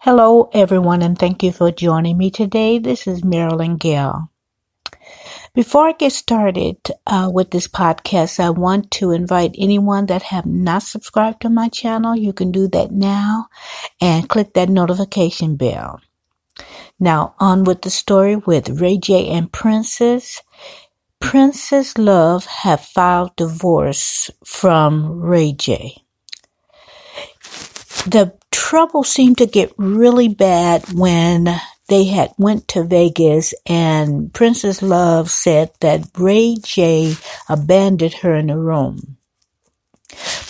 Hello, everyone, and thank you for joining me today. This is Marilyn Gail. Before I get started with this podcast, I want to invite anyone that have not subscribed to my channel. You can do that now and click that notification bell. Now, on with the story with RayJ and Princess. Princess Love have filed divorce from RayJ. The trouble seemed to get really bad when they had went to Vegas and Princess Love said that RayJ abandoned her in the room.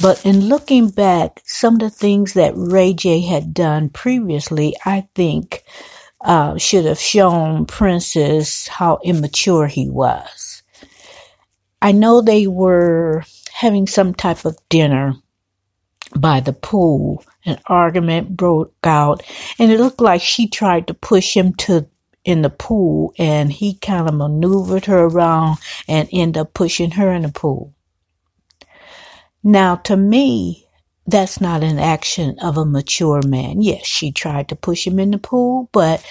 But in looking back, some of the things that RayJ had done previously, I think, should have shown Princess how immature he was. I know they were having some type of dinner by the pool. An argument broke out, and it looked like she tried to push him in the pool, and he kind of maneuvered her around and ended up pushing her in the pool. Now, to me, that's not an action of a mature man. Yes, she tried to push him in the pool, but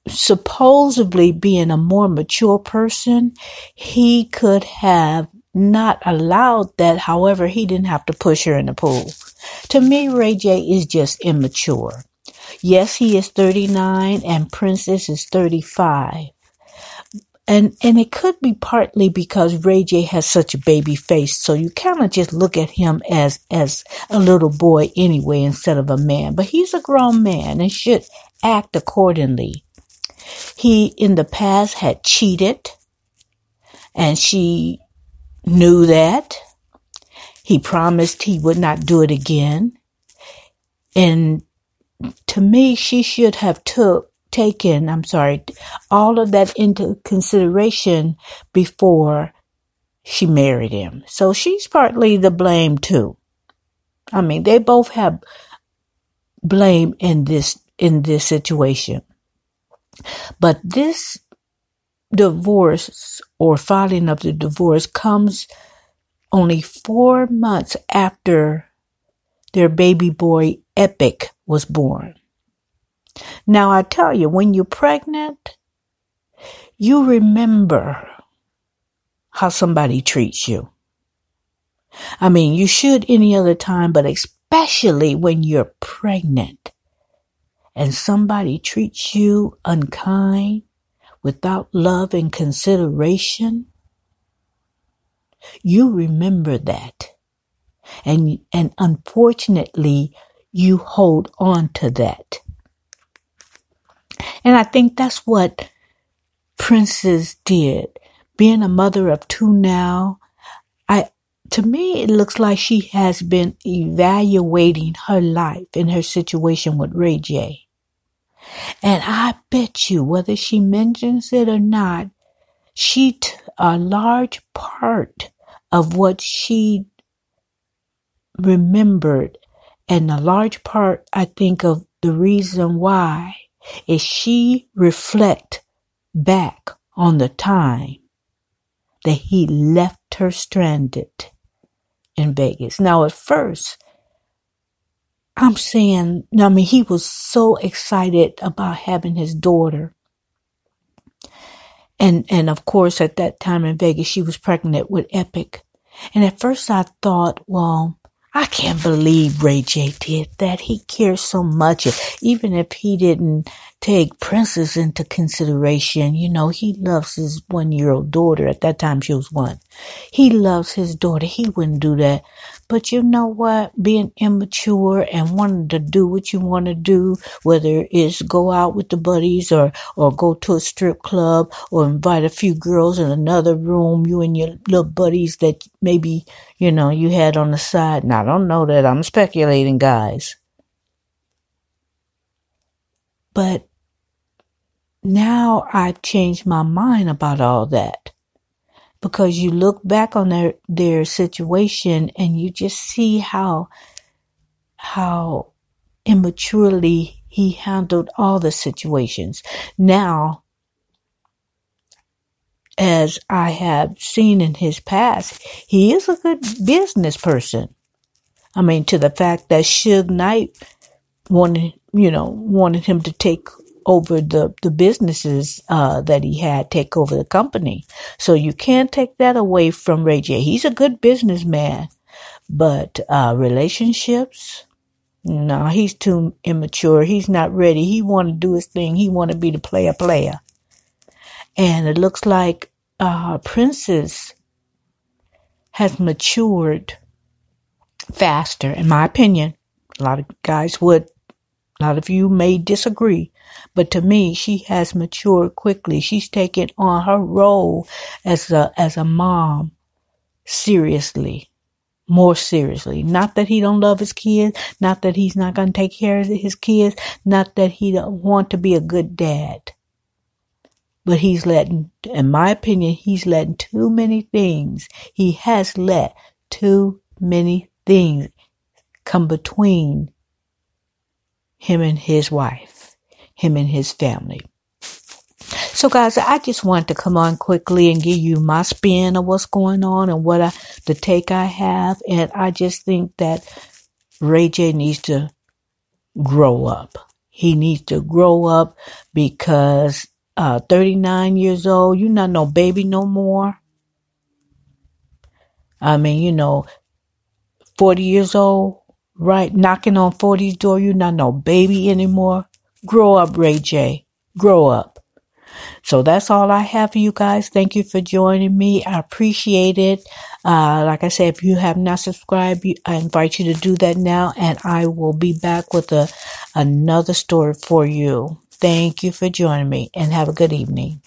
supposedly being a more mature person, he could have not allowed that. However, he didn't have to push her in the pool. To me, RayJ is just immature. Yes, he is 39 and Princess is 35. And it could be partly because RayJ has such a baby face, so you kind of just look at him as a little boy anyway instead of a man. But he's a grown man and should act accordingly. He, in the past, had cheated, and she knew that. He promised he would not do it again. And to me, she should have taken all of that into consideration before she married him. So she's partly the blame too. I mean, they both have blame in this situation. But this divorce or filing of the divorce comes only 4 months after their baby boy Epic was born. Now, I tell you, when you're pregnant, you remember how somebody treats you. I mean, you should any other time, but especially when you're pregnant and somebody treats you unkind, without love and consideration, you remember that. And unfortunately, you hold on to that. And I think that's what Princess did. Being a mother of two now, to me, it looks like she has been evaluating her life and her situation with RayJ. And I bet you, whether she mentions it or not, a large part of what she remembered, and a large part, I think, of the reason why, is she reflect back on the time that he left her stranded in Vegas. Now, at first, he was so excited about having his daughter. And of course, at that time in Vegas, she was pregnant with Epic. And at first I thought, well, I can't believe RayJ did that. He cares so much. Even if he didn't take Princess into consideration, he loves his 1-year-old daughter. At that time, she was 1. He loves his daughter. He wouldn't do that. But you know what? Being immature and wanting to do what you want to do, whether it's go out with the buddies or go to a strip club or invite a few girls in another room, you and your little buddies that maybe, you had on the side. Now, I don't know that. I'm speculating, guys. But now I've changed my mind about all that. Because you look back on their situation and you just see how immaturely he handled all the situations. Now, as I have seen in his past, he is a good business person. To the fact that Suge Knight wanted him to take over the businesses that he had, take over the company. So you can't take that away from RayJ. He's a good businessman, but relationships, no, he's too immature. He's not ready. He want to do his thing. He want to be the player. And it looks like Princess has matured faster, in my opinion. A lot of you may disagree, but to me, she has matured quickly. She's taken on her role as a mom seriously, more seriously. Not that he don't love his kids, not that he's not going to take care of his kids, not that he don't want to be a good dad. But he's letting, in my opinion, he's letting too many things. He has let too many things come between him and his wife, him and his family. So guys, I just wanted to come on quickly and give you my spin of what's going on and the take I have. And I just think that RayJ needs to grow up. He needs to grow up because 39 years old, you're not no baby no more. 40 years old, right? Knocking on 40's door, you're not no baby anymore. Grow up, RayJ. Grow up. So that's all I have for you guys. Thank you for joining me. I appreciate it. Like I said, if you have not subscribed, I invite you to do that now, and I will be back with another story for you. Thank you for joining me, and have a good evening.